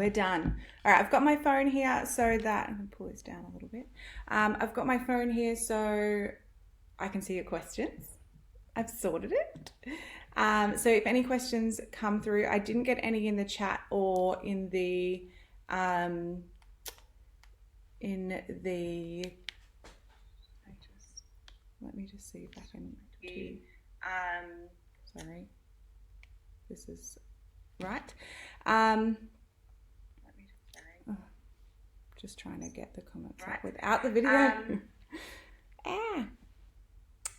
We're done. All right, I've got my phone here so that I'm gonna pull this down a little bit. I've got my phone here so I can see your questions. I've sorted it. So if any questions come through, I didn't get any in the chat or in the um, in the. Let me just see if I can do. Sorry, this is right. Just trying to get the comments up without the video.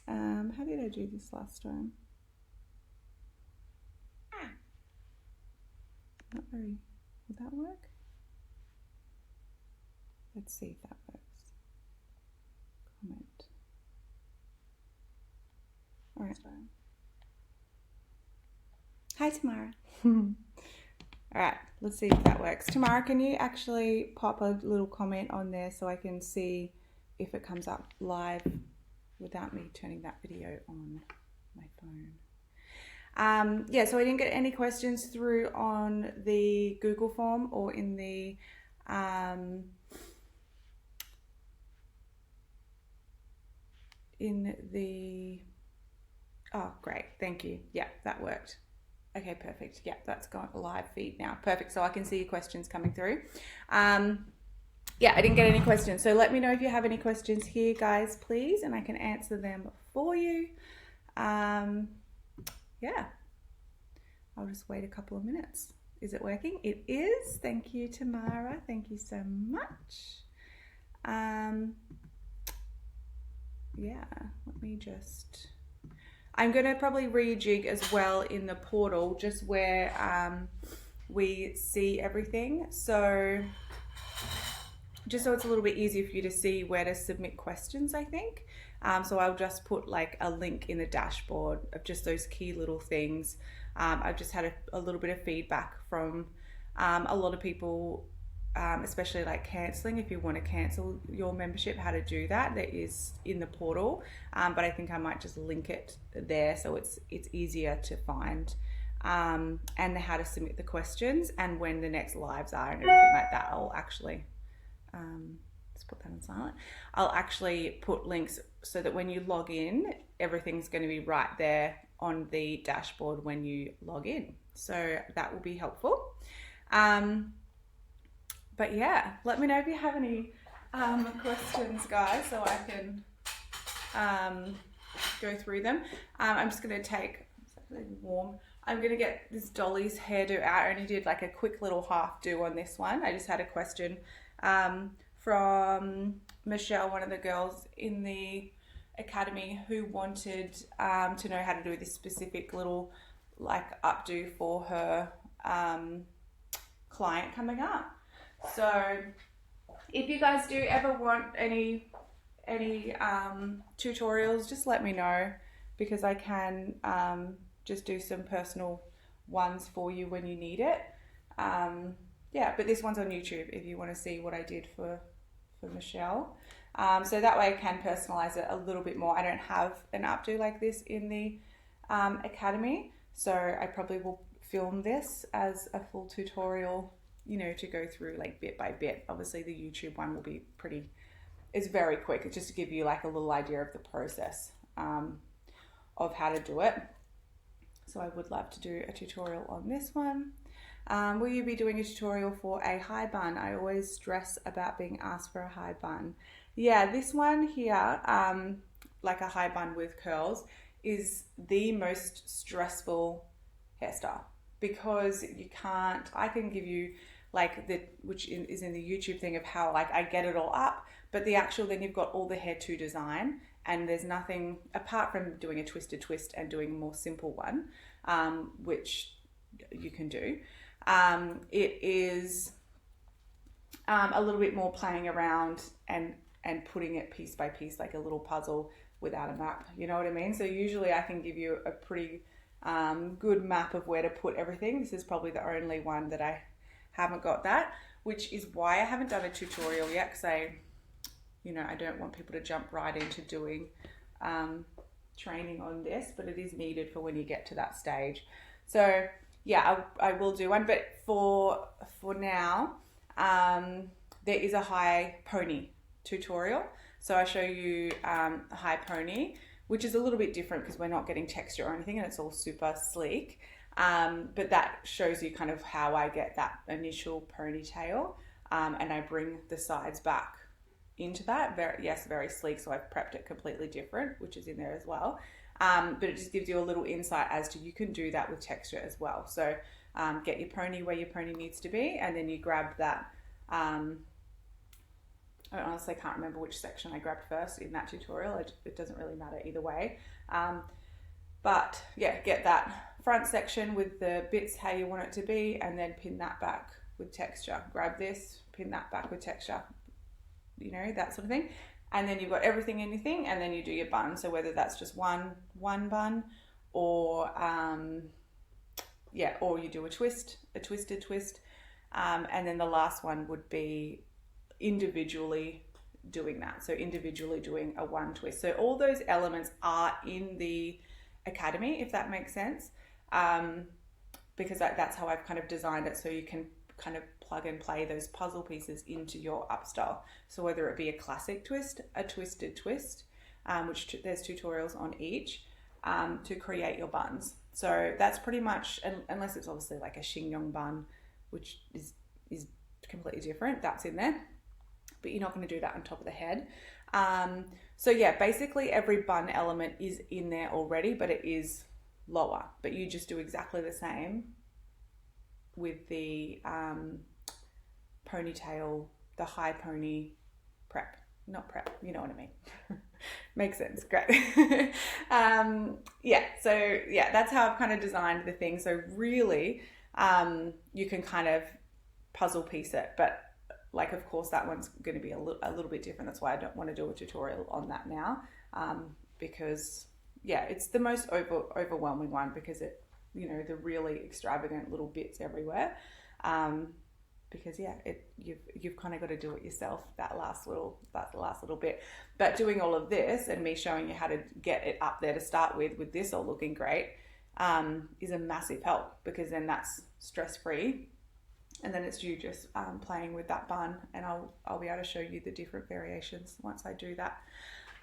How did I do this last time? Not very. Would that work? Let's see if that works. Comment. All right. Hi, Tamara. All right, let's see if that works. Tamara, can you actually pop a little comment on there so I can see if it comes up live without me turning that video on my phone? Yeah, so I didn't get any questions through on the Google form or in the oh, great, thank you. Yeah, that worked. Okay, perfect. Yeah, that's got a live feed now. Perfect. So I can see your questions coming through. Yeah, I didn't get any questions. So let me know if you have any questions here, guys, please, and I can answer them for you. Yeah, I'll just wait a couple of minutes. Is it working? It is. Thank you, Tamara. Thank you so much. Yeah, let me just... I'm going to probably rejig as well in the portal, just where we see everything. So just so it's a little bit easier for you to see where to submit questions, I think. So I'll just put like a link in the dashboard of just those key little things. I've just had a little bit of feedback from a lot of people, especially like cancelling. If you want to cancel your membership, how to do that, that is in the portal. But I think I might just link it there so it's easier to find, and how to submit the questions and when the next lives are and everything like that. I'll actually let's put that on silent. I'll actually put links so that when you log in, everything's going to be right there on the dashboard when you log in. So that will be helpful. But yeah, let me know if you have any questions, guys, so I can go through them. I'm just going to take, it's really warm. I'm going to get this Dolly's hairdo out. I only did like a quick little half do on this one. I just had a question from Michelle, one of the girls in the academy, who wanted to know how to do this specific little like updo for her client coming up. So if you guys do ever want any tutorials, just let me know, because I can just do some personal ones for you when you need it. Yeah, but this one's on YouTube if you want to see what I did for Michelle. So that way I can personalize it a little bit more. I don't have an updo like this in the academy, so I probably will film this as a full tutorial, you know, to go through like bit by bit. Obviously the YouTube one will be it's very quick. It's just to give you like a little idea of the process of how to do it. So I would love to do a tutorial on this one. Will you be doing a tutorial for a high bun? I always stress about being asked for a high bun. Yeah, this one here, like a high bun with curls, is the most stressful hairstyle, because you can't, I can give you like which is in the YouTube thing of how like I get it all up, but the actual, then you've got all the hair to design, and there's nothing apart from doing a twisted twist and doing a more simple one, which you can do. It is a little bit more playing around and putting it piece by piece, like a little puzzle without a map, you know what I mean? So usually I can give you a pretty good map of where to put everything. This is probably the only one that I haven't got that, which is why I haven't done a tutorial yet, because I don't want people to jump right into doing training on this, but it is needed for when you get to that stage. So yeah, I will do one, but for now, there is a high pony tutorial. So I show you a high pony, which is a little bit different because we're not getting texture or anything, and it's all super sleek. But that shows you kind of how I get that initial ponytail, and I bring the sides back into that. Very sleek. So I've prepped it completely different, which is in there as well. But it just gives you a little insight as to you can do that with texture as well. So get your pony where your pony needs to be, and then you grab that. I honestly can't remember which section I grabbed first in that tutorial. It doesn't really matter either way. But yeah, get that front section with the bits how you want it to be, and then pin that back with texture. Grab this, pin that back with texture, you know, that sort of thing. And then you've got everything in your thing, and then you do your bun. So whether that's just one bun, or or you do a twisted twist. And then the last one would be individually doing that. So individually doing a one twist. So all those elements are in the academy, if that makes sense. Because that's how I've kind of designed it, so you can kind of plug and play those puzzle pieces into your upstyle. So whether it be a classic twist, a twisted twist, which there's tutorials on each, to create your buns. So that's pretty much, unless it's obviously like a chignon bun, which is completely different, that's in there. But you're not going to do that on top of the head. So yeah, basically every bun element is in there already, but it is lower. But you just do exactly the same with the ponytail, the high pony prep. Not prep, you know what I mean. Makes sense, great. So that's how I've kind of designed the thing. So really, you can kind of puzzle piece it, but like, of course, that one's going to be a little bit different. That's why I don't want to do a tutorial on that now, because it's the most overwhelming one, because it, you know, the really extravagant little bits everywhere. Because you've kind of got to do it yourself, that last little bit. But doing all of this and me showing you how to get it up there to start with this all looking great, is a massive help, because then that's stress free. And then it's you just playing with that bun, and I'll be able to show you the different variations once I do that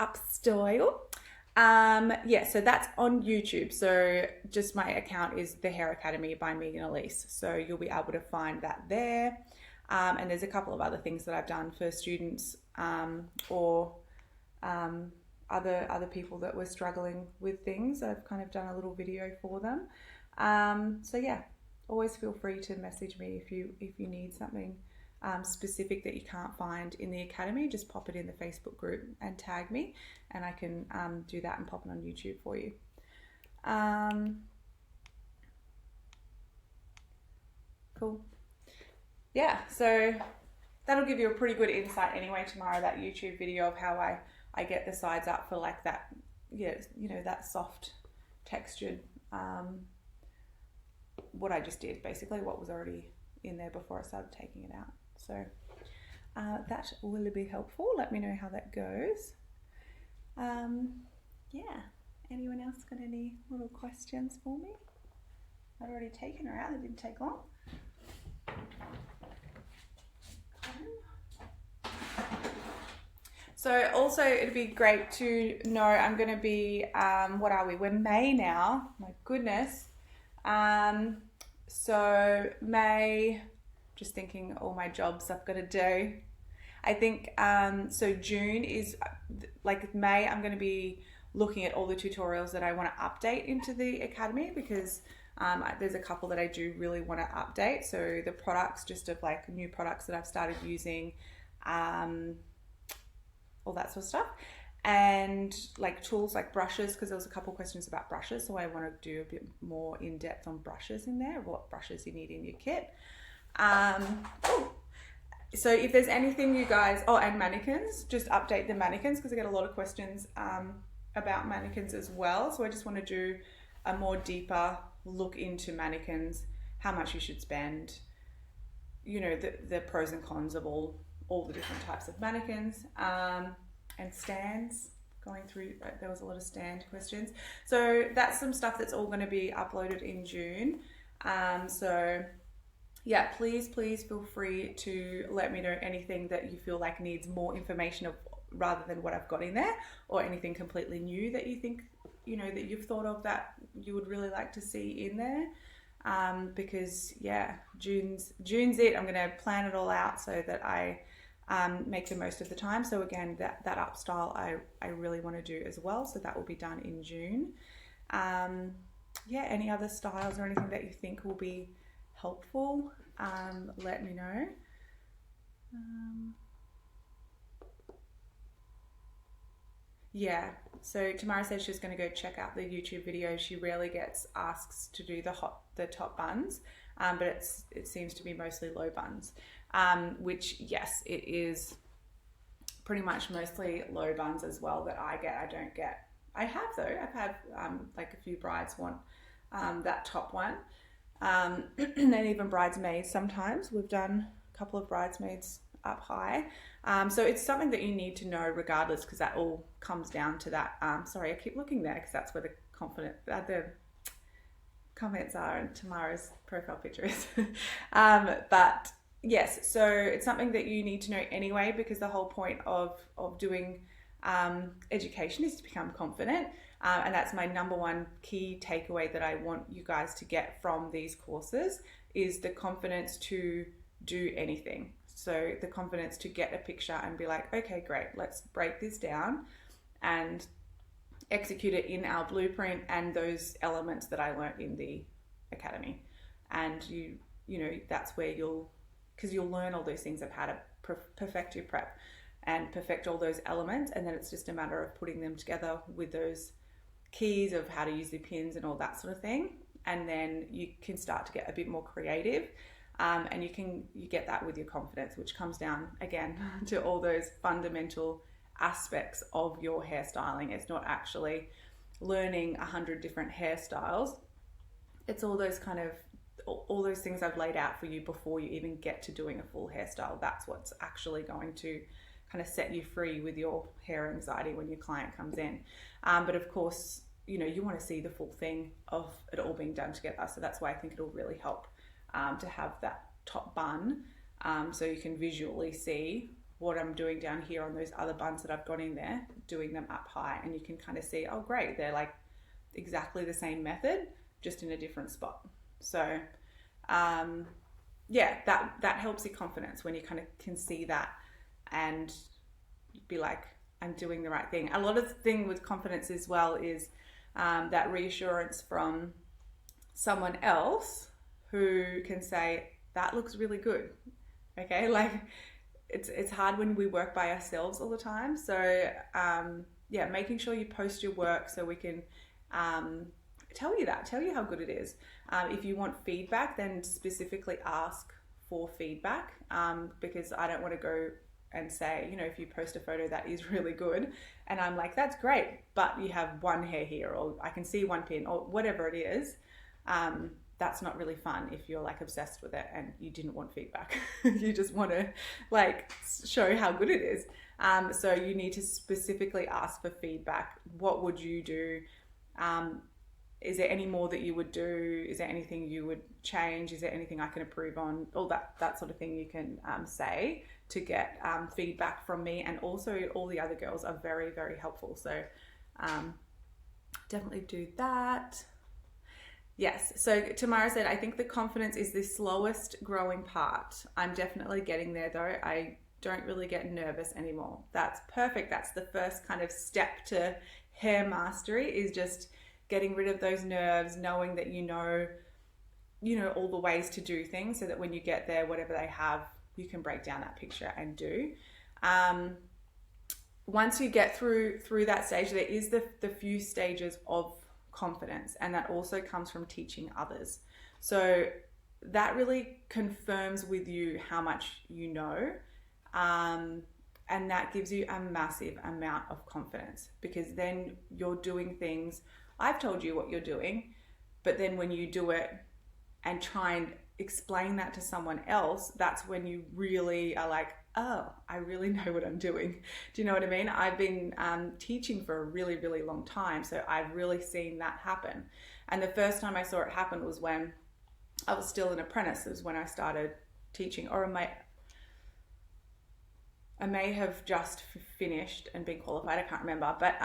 upstyle. So that's on YouTube. So just my account is The Hair Academy by Megan Elise. So you'll be able to find that there. And there's a couple of other things that I've done for students, or other people that were struggling with things. I've kind of done a little video for them. Always feel free to message me if you need something specific that you can't find in the academy. Just pop it in the Facebook group and tag me, and I can do that and pop it on YouTube for you. Cool. Yeah, so that'll give you a pretty good insight anyway tomorrow, that YouTube video of how I get the sides up for like that, that soft textured, what I just did, basically what was already in there before I started taking it out. So that will be helpful. Let me know how that goes. Anyone else got any little questions for me? I'd already taken her out, it didn't take long. So also it'd be great to know, I'm going to be, what are we? We're May now, my goodness. So May, just thinking all my jobs I've got to do. I think, so June is, like May, I'm going to be looking at all the tutorials that I want to update into the academy, because there's a couple that I do really want to update. So the products, just of like new products that I've started using, all that sort of stuff. And like tools like brushes, because there was a couple questions about brushes, so I want to do a bit more in depth on brushes in there, what brushes you need in your kit. So if there's anything you guys, and mannequins, just update the mannequins, because I get a lot of questions about mannequins as well. So I just want to do a more deeper look into mannequins, how much you should spend, the pros and cons of all the different types of mannequins. And stands, going through, there was a lot of stand questions. So that's some stuff that's all going to be uploaded in June. So yeah, please feel free to let me know anything that you feel like needs more information of rather than what I've got in there, or anything completely new that you think, that you've thought of that you would really like to see in there. Because yeah, June's it. I'm going to plan it all out so that I make the most of the time. So again, that up style I really want to do as well. So that will be done in June. Yeah, any other styles or anything that you think will be helpful, let me know. Yeah, so Tamara said she was going to go check out the YouTube video. She rarely gets asks to do the top buns, but it seems to be mostly low buns, which yes, it is pretty much mostly low buns as well that I get. I don't get. I have though. I've had like a few brides want that top one, and even bridesmaids. Sometimes we've done a couple of bridesmaids up high. So it's something that you need to know regardless, because that all comes down to that. Sorry, I keep looking there because that's where the comments are and Tamara's profile picture is. But yes, so it's something that you need to know anyway, because the whole point of doing education is to become confident. And that's my number one key takeaway that I want you guys to get from these courses, is the confidence to do anything. So the confidence to get a picture and be like, okay, great, let's break this down and execute it in our blueprint and those elements that I learned in the academy. And you know, that's where you'll learn all those things of how to perfect your prep and perfect all those elements. And then it's just a matter of putting them together with those keys of how to use the pins and all that sort of thing. And then you can start to get a bit more creative. And you get that with your confidence, which comes down again to all those fundamental aspects of your hairstyling. It's not actually learning 100 different hairstyles. It's all those things I've laid out for you before you even get to doing a full hairstyle. That's what's actually going to kind of set you free with your hair anxiety when your client comes in. But of course, you want to see the full thing of it all being done together. So that's why I think it'll really help to have that top bun, so you can visually see what I'm doing down here on those other buns that I've got in there, doing them up high, and you can kind of see, oh great, they're like exactly the same method, just in a different spot. So yeah, that helps your confidence when you kind of can see that and be like, I'm doing the right thing. A lot of the thing with confidence as well is that reassurance from someone else who can say, that looks really good. Okay, like it's hard when we work by ourselves all the time. So yeah, making sure you post your work so we can tell you how good it is. If you want feedback, then specifically ask for feedback, because I don't want to go and say, if you post a photo that is really good and I'm like, that's great, but you have one hair here, or I can see one pin, or whatever it is. That's not really fun if you're like obsessed with it and you didn't want feedback. You just want to like show how good it is. So you need to specifically ask for feedback. What would you do? Is there any more that you would do? Is there anything you would change? Is there anything I can improve on? All that sort of thing you can say to get feedback from me. And also all the other girls are very, very helpful. So definitely do that. Yes, so Tamara said, I think the confidence is the slowest growing part. I'm definitely getting there though. I don't really get nervous anymore. That's perfect. That's the first kind of step to hair mastery, is just getting rid of those nerves, knowing that you know all the ways to do things, so that when you get there, whatever they have, you can break down that picture and do. Once you get through that stage, there is the few stages of confidence, and that also comes from teaching others. So that really confirms with you how much you know, and that gives you a massive amount of confidence, because then you're doing things, I've told you what you're doing, but then when you do it and try and explain that to someone else, that's when you really are like, oh, I really know what I'm doing. Do you know what I mean? I've been teaching for a really, really long time, so I've really seen that happen. And the first time I saw it happen was when I was still an apprentice is when I started teaching, or I may have just finished and been qualified. I can't remember. But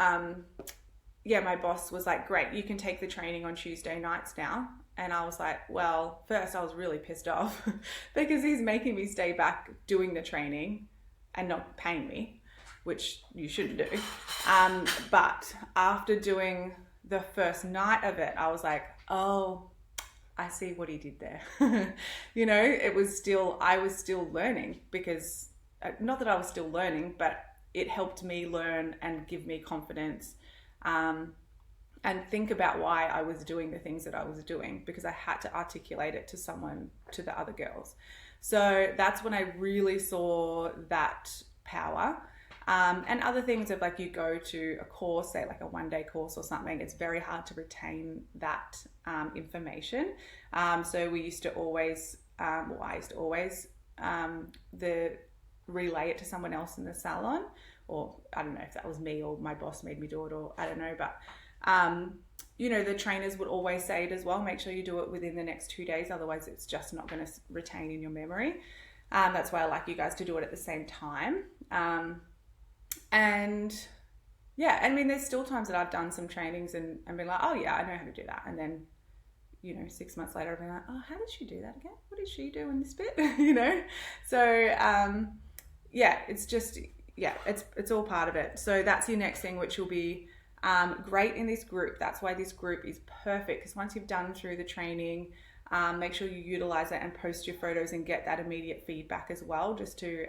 yeah, my boss was like, great, you can take the training on Tuesday nights now. And I was like, well, first I was really pissed off because he's making me stay back doing the training and not paying me, which you shouldn't do. But after doing the first night of it, I was like, oh, I see what he did there. You know, I was still learning, because not that I was still learning, but it helped me learn and give me confidence, and think about why I was doing the things that I was doing, because I had to articulate it to someone, to the other girls. So that's when I really saw that power. And other things of like, you go to a course, say like a 1-day course or something, it's very hard to retain that information. So we used to always, I used to always relay it to someone else in the salon, or I don't know if that was me or my boss made me do it, or I don't know, but you know, the trainers would always say it as well, make sure you do it within the next 2 days, otherwise it's just not going to retain in your memory. That's why I like you guys to do it at the same time. And yeah, I mean, there's still times that I've done some trainings and been like, oh yeah, I know how to do that. And then, you know, 6 months later, I've been like, oh, how did she do that again? What did she do in this bit? You know? So, yeah, it's just, yeah, it's all part of it. So that's your next thing, which will be great in this group. That's why this group is perfect, because once you've done through the training, make sure you utilize it and post your photos and get that immediate feedback as well, just to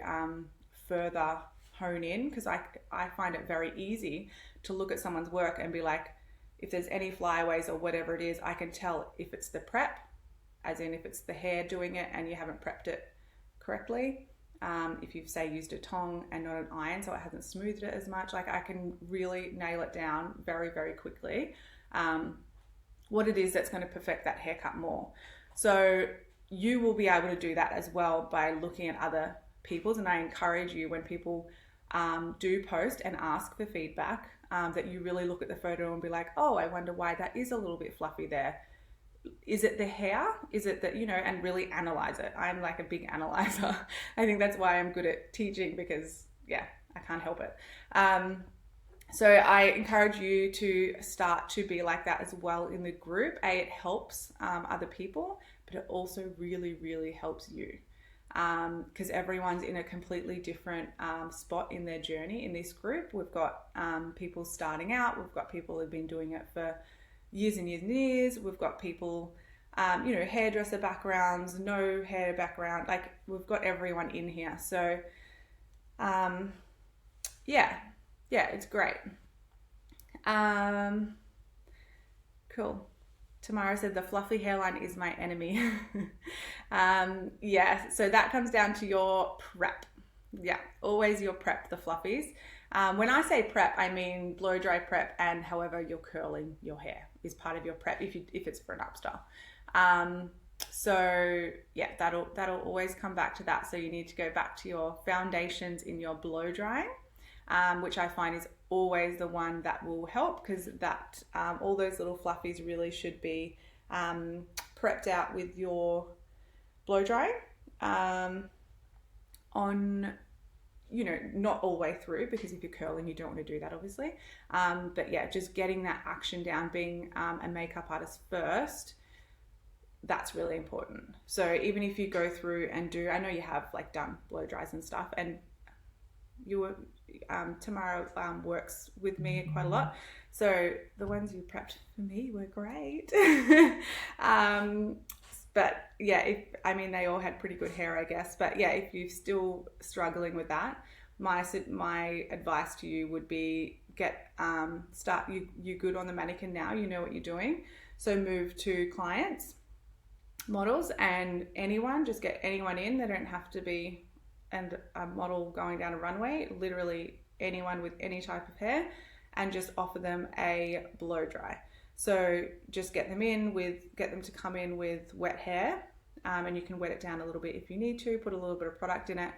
further hone in, because I find it very easy to look at someone's work and be like, if there's any flyaways or whatever it is, I can tell if it's the prep, as in if it's the hair doing it and you haven't prepped it correctly. If you've, say, used a tong and not an iron, so it hasn't smoothed it as much, like I can really nail it down very, very quickly, what it is that's going to perfect that haircut more. So you will be able to do that as well by looking at other people's, and I encourage you, when people do post and ask for feedback, that you really look at the photo and be like, oh, I wonder why that is a little bit fluffy there. Is it the hair? Is it that, you know, and really analyze it. I'm like a big analyzer. I think that's why I'm good at teaching, because yeah, I can't help it. So I encourage you to start to be like that as well in the group. It helps other people, but it also really, really helps you. Because everyone's in a completely different spot in their journey in this group. We've got people starting out, we've got people who've been doing it for years and years and years, we've got people, you know, hairdresser backgrounds, no hair background, like we've got everyone in here. So yeah, it's great. Cool. Tamara said the fluffy hairline is my enemy. Yeah, so that comes down to your prep. Yeah, always your prep, the fluffies. When I say prep, I mean blow dry prep, and however you're curling your hair is part of your prep if it's for an upstyle. So yeah, that'll always come back to that. So you need to go back to your foundations in your blow drying, which I find is always the one that will help, because that all those little fluffies really should be prepped out with your blow drying on, you know, not all the way through, because if you're curling you don't want to do that obviously, but yeah, just getting that action down, being a makeup artist first, that's really important. So even if you go through and do, I know you have like done blow dries and stuff, and you were Tamara works with me quite a lot, so the ones you prepped for me were great. But yeah, they all had pretty good hair, I guess. But yeah, if you're still struggling with that, my advice to you would be you're good on the mannequin now, you know what you're doing, so move to clients, models, and anyone, just get anyone in. They don't have to be and a model going down a runway, literally anyone with any type of hair, and just offer them a blow dry. So just get them to come in with wet hair, and you can wet it down a little bit if you need to, put a little bit of product in it,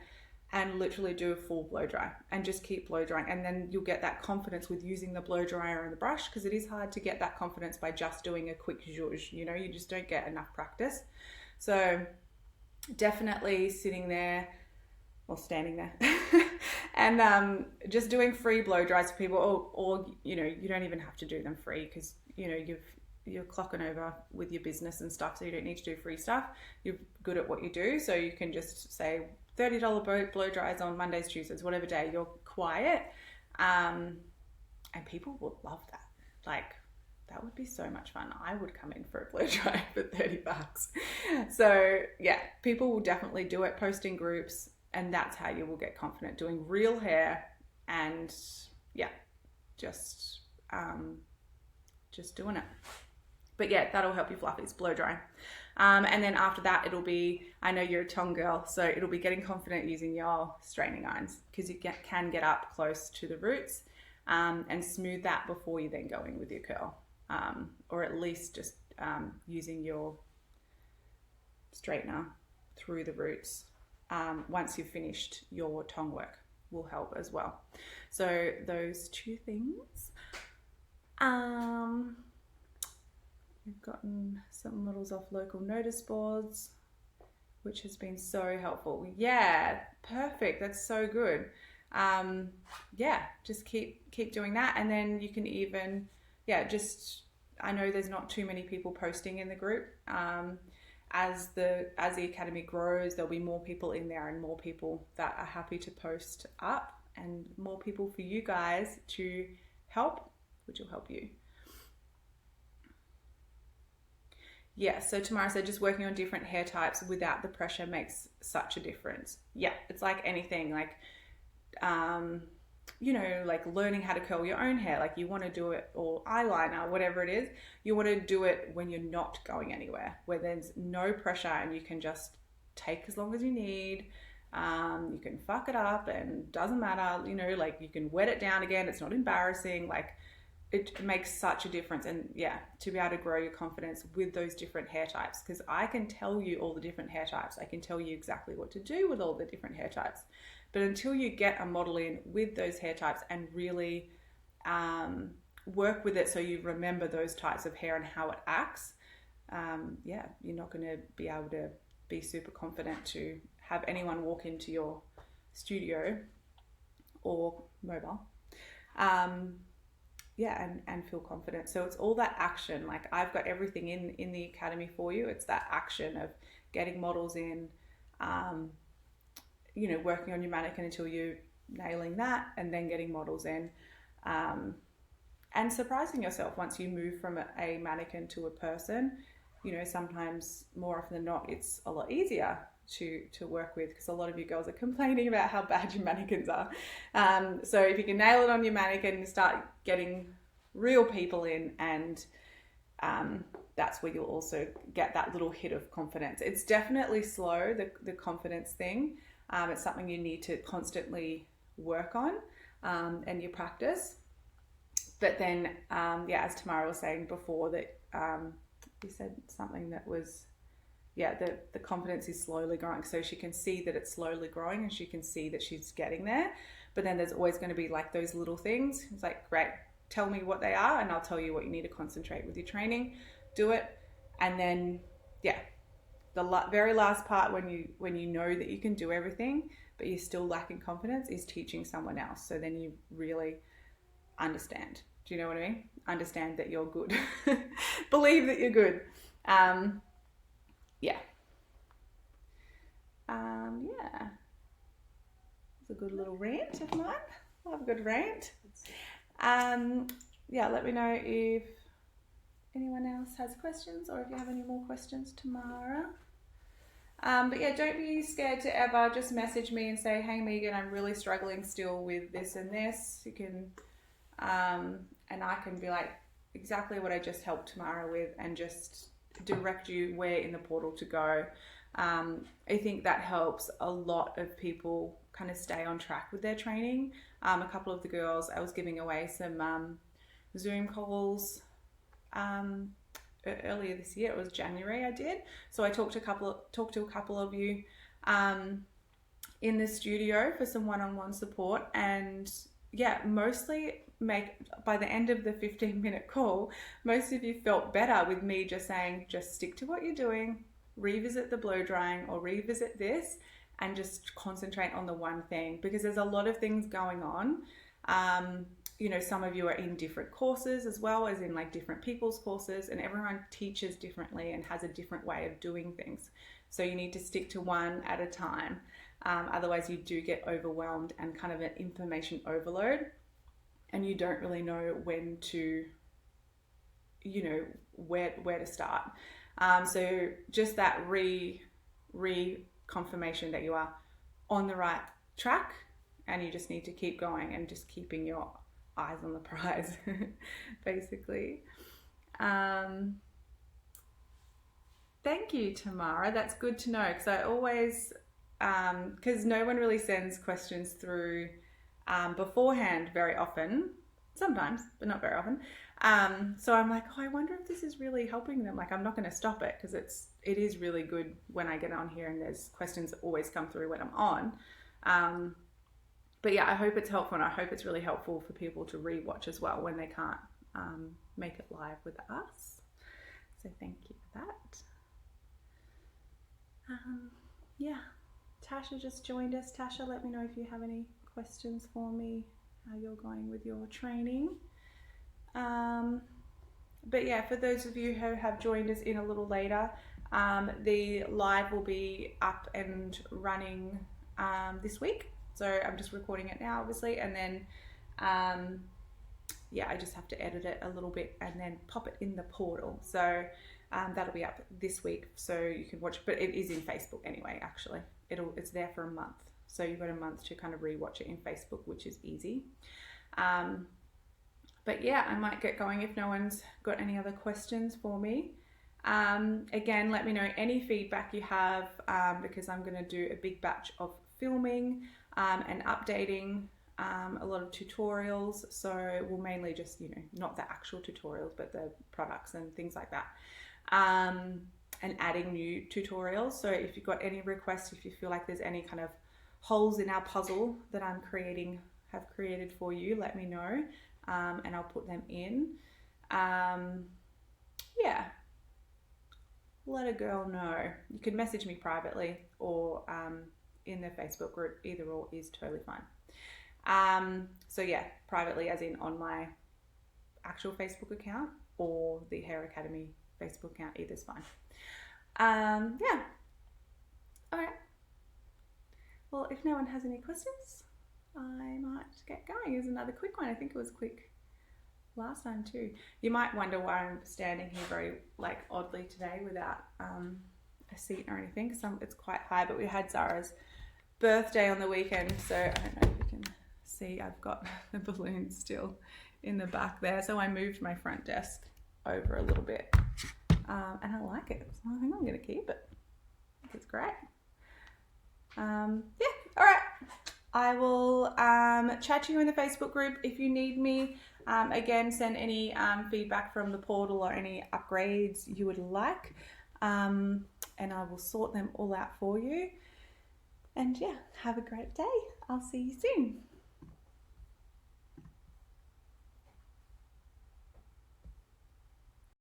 and literally do a full blow dry and just keep blow drying. And then you'll get that confidence with using the blow dryer and the brush, because it is hard to get that confidence by just doing a quick zhuzh. You know, you just don't get enough practice. So definitely sitting there or standing there and just doing free blow dries for people, or you know, you don't even have to do them free, because you know you're clocking over with your business and stuff, so you don't need to do free stuff. You're good at what you do, so you can just say $30 blow dries on Mondays, Tuesdays, whatever day you're quiet, and people would love that. Like, that would be so much fun. I would come in for a blow dry for $30. So yeah, people will definitely do it. Post in groups, and that's how you will get confident doing real hair. And yeah, just doing it. But yeah, that'll help you fluffies, blow dry. And then after that, it'll be, I know you're a tong girl, so it'll be getting confident using your straightening irons, because you can get up close to the roots and smooth that before you then go in with your curl. Or at least just using your straightener through the roots once you've finished your tong work will help as well. So those two things. We've gotten some models off local notice boards, which has been so helpful. Yeah, perfect. That's so good. Yeah, just keep doing that. And then you can even, I know there's not too many people posting in the group. As the academy grows, there'll be more people in there and more people that are happy to post up, and more people for you guys to help, which will help you. Yeah, so Tamara said just working on different hair types without the pressure makes such a difference. Yeah, it's like anything, like, you know, like learning how to curl your own hair. Like, you want to do it, or eyeliner, whatever it is, you want to do it when you're not going anywhere, where there's no pressure and you can just take as long as you need. You can fuck it up and doesn't matter, you know, like you can wet it down again. It's not embarrassing. Like, it makes such a difference. And yeah, to be able to grow your confidence with those different hair types, because I can tell you all the different hair types. I can tell you exactly what to do with all the different hair types. But until you get a model in with those hair types and really work with it so you remember those types of hair and how it acts, yeah, you're not going to be able to be super confident to have anyone walk into your studio or mobile. Yeah, and feel confident. So it's all that action. Like, I've got everything in the academy for you. It's that action of getting models in, you know, working on your mannequin until you're nailing that, and then getting models in, and surprising yourself once you move from a mannequin to a person. You know, sometimes, more often than not, it's a lot easier to work with, because a lot of you girls are complaining about how bad your mannequins are. So if you can nail it on your mannequin and start getting real people in, and that's where you'll also get that little hit of confidence. It's definitely slow, the confidence thing. It's something you need to constantly work on, and you practice. But then, yeah, as Tamara was saying before, that you said something that was, yeah, the confidence is slowly growing. So she can see that it's slowly growing, and she can see that she's getting there. But then there's always going to be like those little things. It's like, great, tell me what they are, and I'll tell you what you need to concentrate with your training. Do it. And then, yeah, the very last part, when you know that you can do everything, but you're still lacking confidence, is teaching someone else. So then you really understand. Do you know what I mean? Understand that you're good. Believe that you're good. Yeah. Yeah. It's a good little rant of mine. I love a good rant. Yeah, let me know if anyone else has questions, or if you have any more questions, Tamara. But yeah, don't be scared to ever just message me and say, hey Megan, I'm really struggling still with this and this. You can, and I can be like, exactly what I just helped Tamara with, and just direct you where in the portal to go. I think that helps a lot of people kind of stay on track with their training. A couple of the girls, I was giving away some Zoom calls earlier this year. It was January I did. So I talked to a couple of you in the studio for some one-on-one support. And yeah, mostly by the end of the 15-minute call, most of you felt better with me just saying, just stick to what you're doing, revisit the blow drying or revisit this, and just concentrate on the one thing, because there's a lot of things going on. You know, some of you are in different courses as well, as in like different people's courses, and everyone teaches differently and has a different way of doing things. So you need to stick to one at a time. Otherwise you do get overwhelmed and kind of an information overload, and you don't really know when to, you know, where to start. So just that confirmation that you are on the right track, and you just need to keep going and just keeping your eyes on the prize, basically. Thank you, Tamara. That's good to know, because I always, because no one really sends questions through beforehand very often, sometimes, but not very often. So I'm like, oh, I wonder if this is really helping them. Like, I'm not going to stop it, because it is really good when I get on here, and there's questions that always come through when I'm on. But yeah, I hope it's helpful, and I hope it's really helpful for people to rewatch as well when they can't make it live with us. So thank you for that. Yeah, Tasha just joined us. Tasha, let me know if you have any questions for me, how you're going with your training. But yeah, for those of you who have joined us in a little later, the live will be up and running this week. So I'm just recording it now, obviously, and then yeah, I just have to edit it a little bit and then pop it in the portal. So that'll be up this week, so you can watch. But it is in Facebook anyway. Actually, it's there for a month, so you've got a month to kind of rewatch it in Facebook, which is easy. But yeah, I might get going if no one's got any other questions for me. Again, let me know any feedback you have, because I'm going to do a big batch of filming and updating a lot of tutorials. So we'll mainly just, you know, not the actual tutorials, but the products and things like that. And adding new tutorials. So if you've got any requests, if you feel like there's any kind of holes in our puzzle that have created for you, let me know, and I'll put them in. Yeah, let a girl know. You can message me privately or in the Facebook group. Either or is totally fine. So yeah, privately as in on my actual Facebook account or the Hair Academy Facebook account, either's fine. Yeah. All right. Well, if no one has any questions, I might get going. Here's another quick one. I think it was quick last time too. You might wonder why I'm standing here very like oddly today without a seat or anything, because it's quite high, but we had Zara's birthday on the weekend, so I don't know if you can see, I've got the balloons still in the back there, so I moved my front desk over a little bit, and I like it, so I think I'm going to keep it. I think it's great. Yeah, all right. I will chat to you in the Facebook group if you need me. Again, send any feedback from the portal or any upgrades you would like, and I will sort them all out for you. And yeah, have a great day. I'll see you soon.